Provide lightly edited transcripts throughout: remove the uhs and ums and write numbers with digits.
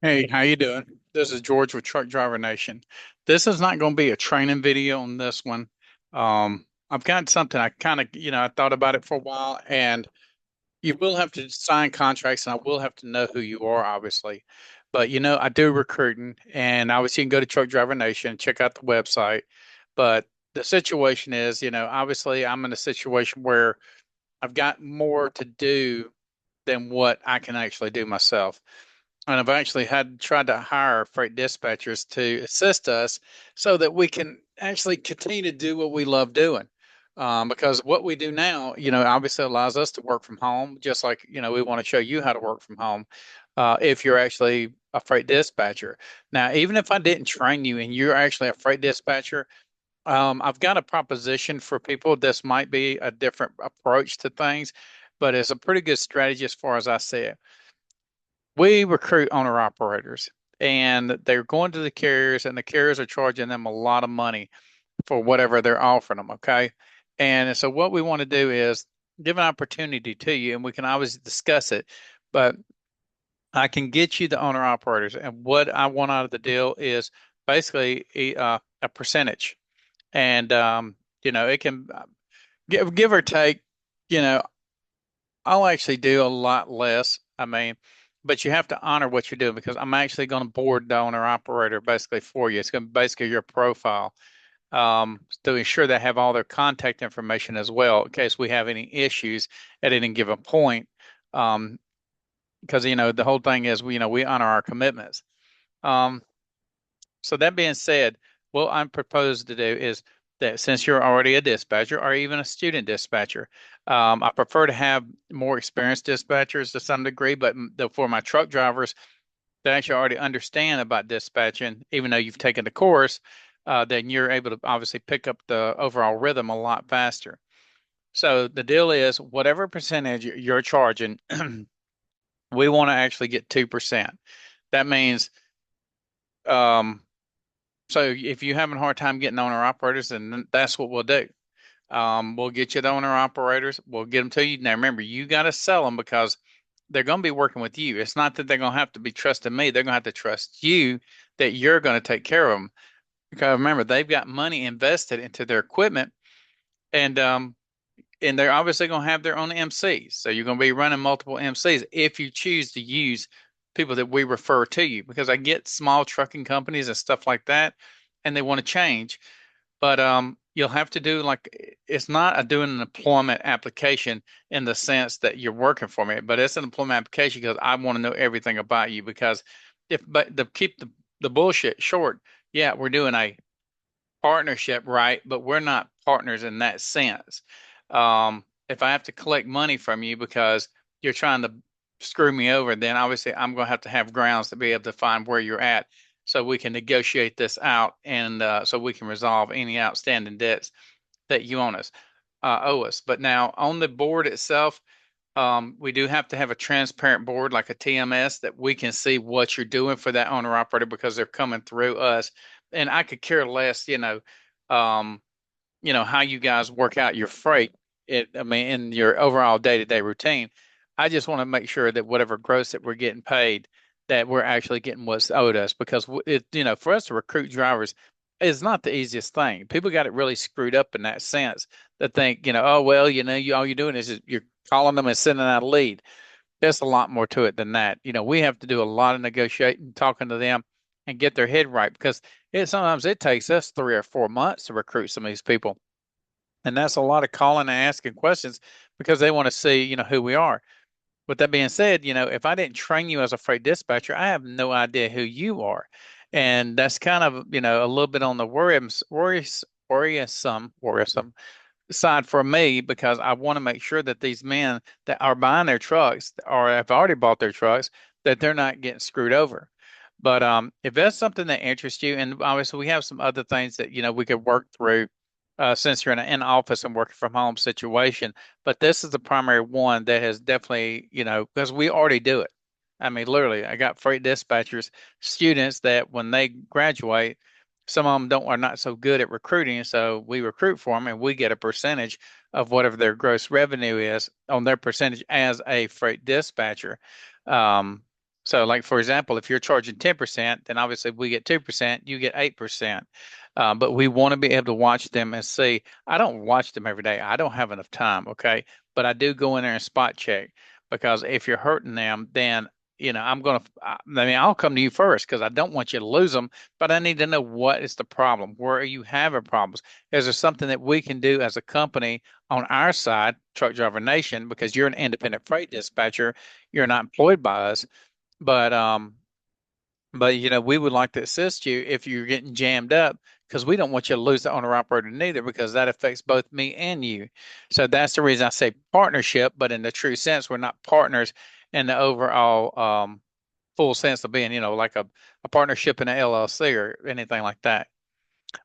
Hey, how you doing? This is George with Truck Driver Nation. This is not going to be a training video on this one. I've got something I kind of, I thought about it for a while, and you will have to sign contracts, and I will have to know who you are, obviously. But I do recruiting, and obviously you can go to Truck Driver Nation, check out the website. But the situation is, obviously I'm in a situation where I've got more to do than what I can actually do myself. And I've actually had tried to hire freight dispatchers to assist us so that we can actually continue to do what we love doing. Because what we do now, obviously allows us to work from home, just like, we want to show you how to work from home if you're actually a freight dispatcher. Now, even if I didn't train you and you're actually a freight dispatcher, I've got a proposition for people. This might be a different approach to things, but it's a pretty good strategy as far as I see it. We recruit owner operators, and they're going to the carriers, and the carriers are charging them a lot of money for whatever they're offering them. Okay. And so what we want to do is give an opportunity to you, and we can always discuss it, but I can get you the owner operators. And what I want out of the deal is basically a percentage. And, it can give or take, you know, I'll actually do a lot less. I mean, but you have to honor what you're doing because I'm actually going to board the owner operator basically for you. It's going to be basically your profile to ensure they have all their contact information as well in case we have any issues at any given point. Um, because the whole thing is we honor our commitments. Um, so that being said, what I'm proposed to do is that since you're already a dispatcher or even a student dispatcher, I prefer to have more experienced dispatchers to some degree, but for my truck drivers that actually already understand about dispatching, even though you've taken the course, then you're able to obviously pick up the overall rhythm a lot faster. So the deal is whatever percentage you're charging, we want to actually get 2%. That means um, so if you're having a hard time getting owner operators, then that's what we'll do. We'll get you the owner operators. We'll get them to you. Now, remember, you got to sell them because they're going to be working with you. It's not that they're going to have to be trusting me. They're going to have to trust you that you're going to take care of them. Because remember, they've got money invested into their equipment, and they're obviously going to have their own MCs. So you're going to be running multiple MCs if you choose to use people that we refer to you. Because I get small trucking companies and stuff like that, and they want to change, but you'll have to do like it's not doing an employment application in the sense that you're working for me, but it's an employment application because I want to know everything about you. Because if but to keep the bullshit short, yeah, we're doing a partnership, right? But we're not partners in that sense. If I have to collect money from you because you're trying to screw me over, then obviously I'm going to have grounds to be able to find where you're at so we can negotiate this out and so we can resolve any outstanding debts that you owe us. But now on the board itself, we do have to have a transparent board like a TMS that we can see what you're doing for that owner operator because they're coming through us. And I could care less, um, how you guys work out your freight. I mean, in your overall day-to-day routine. I just want to make sure that whatever gross that we're getting paid, that we're actually getting what's owed us because for us to recruit drivers is not the easiest thing. People got it really screwed up in that sense. That think, oh well, all you're doing is you're calling them and sending out a lead. There's a lot more to it than that. We have to do a lot of negotiating, talking to them, and get their head right because sometimes it takes us 3 or 4 months to recruit some of these people. And that's a lot of calling and asking questions because they want to see, who we are. With that being said, if I didn't train you as a freight dispatcher, I have no idea who you are. And that's kind of, a little bit on the worrisome side for me because I want to make sure that these men that are buying their trucks or have already bought their trucks, that they're not getting screwed over. But if that's something that interests you, and obviously we have some other things that we could work through since you're in an in-office and working from home situation. But this is the primary one that has definitely, because we already do it. I mean, literally, I got freight dispatchers, students that when they graduate, some of them don't are not so good at recruiting, so we recruit for them, and we get a percentage of whatever their gross revenue is on their percentage as a freight dispatcher. Um, So, like for example, if you're charging 10%, then obviously we get 2%, you get 8%. But we want to be able to watch them and see. I don't watch them every day. I don't have enough time, okay? But I do go in there and spot check because if you're hurting them, then I'm gonna. I mean, I'll come to you first because I don't want you to lose them. But I need to know what is the problem. Where are you having problems? Is there something that we can do as a company on our side, Truck Driver Nation, because you're an independent freight dispatcher, you're not employed by us, but we would like to assist you if you're getting jammed up because we don't want you to lose the owner operator neither because that affects both me and you. So that's the reason I say partnership, but in the true sense, we're not partners in the overall full sense of being, like a partnership in an LLC or anything like that.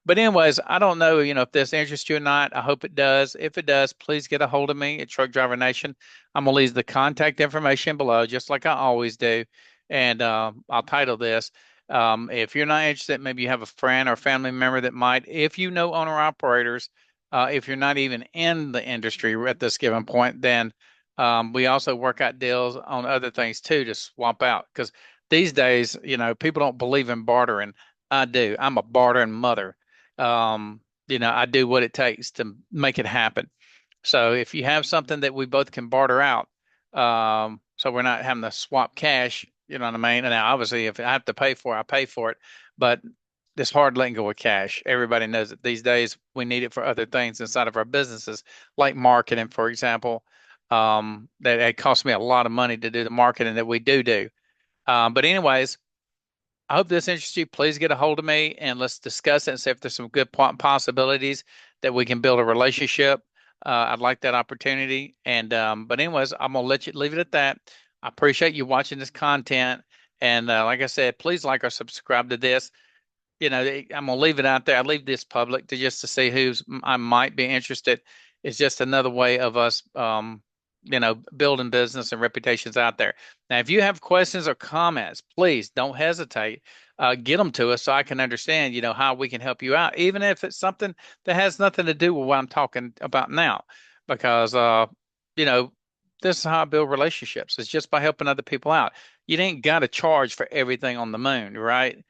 But anyways, I don't know, if this interests you or not. I hope it does. If it does, please get a hold of me at Truck Driver Nation. I'm gonna leave the contact information below, just like I always do. And I'll title this. If you're not interested, maybe you have a friend or family member that might. If you know owner operators, if you're not even in the industry at this given point, then we also work out deals on other things too to swap out. Because these days, people don't believe in bartering. I do. I'm a bartering mother. I do what it takes to make it happen. So if you have something that we both can barter out, so we're not having to swap cash, you know what I mean? And now obviously if I have to pay for it, I pay for it, but it's hard letting go of cash. Everybody knows that these days we need it for other things inside of our businesses, like marketing, for example. That it costs me a lot of money to do the marketing that we do. But anyways, I hope this interests you. Please get a hold of me and let's discuss it and see if there's some good possibilities that we can build a relationship. I'd like that opportunity. And but anyways, I'm gonna let you leave it at that. I appreciate you watching this content. And like I said, please like or subscribe to this. I'm gonna leave it out there. I leave this public to see who's I might be interested. It's just another way of us, building business and reputations out there. Now, if you have questions or comments, please don't hesitate. Get them to us so I can understand, how we can help you out, even if it's something that has nothing to do with what I'm talking about now, because you know, this is how I build relationships. It's just by helping other people out. You ain't got to charge for everything on the moon, right?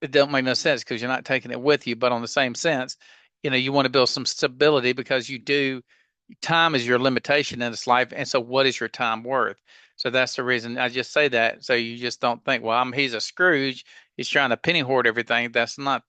It don't make no sense because you're not taking it with you. But on the same sense, you want to build some stability because time is your limitation in this life. And so what is your time worth? So that's the reason I just say that. So you just don't think, well, he's a Scrooge. He's trying to penny hoard everything. That's not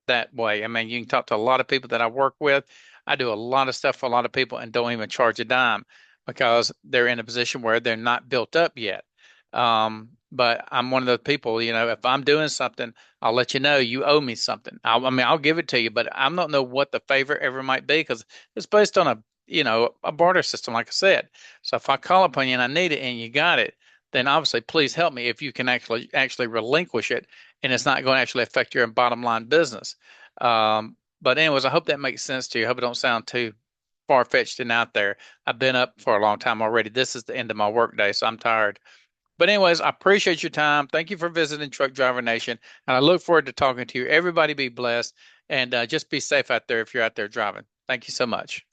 that way. I mean, you can talk to a lot of people that I work with. I do a lot of stuff for a lot of people and don't even charge a dime because they're in a position where they're not built up yet. But I'm one of those people, if I'm doing something, I'll let you know you owe me something. I'll give it to you, but I don't know what the favor ever might be because it's based on a barter system, like I said. So if I call upon you and I need it and you got it, then obviously please help me if you can actually relinquish it and it's not going to actually affect your bottom line business. But anyways, I hope that makes sense to you. I hope it don't sound too far-fetched and out there. I've been up for a long time already. This is the end of my workday, so I'm tired. But anyways, I appreciate your time. Thank you for visiting Truck Driver Nation, and I look forward to talking to you. Everybody be blessed, and just be safe out there if you're out there driving. Thank you so much.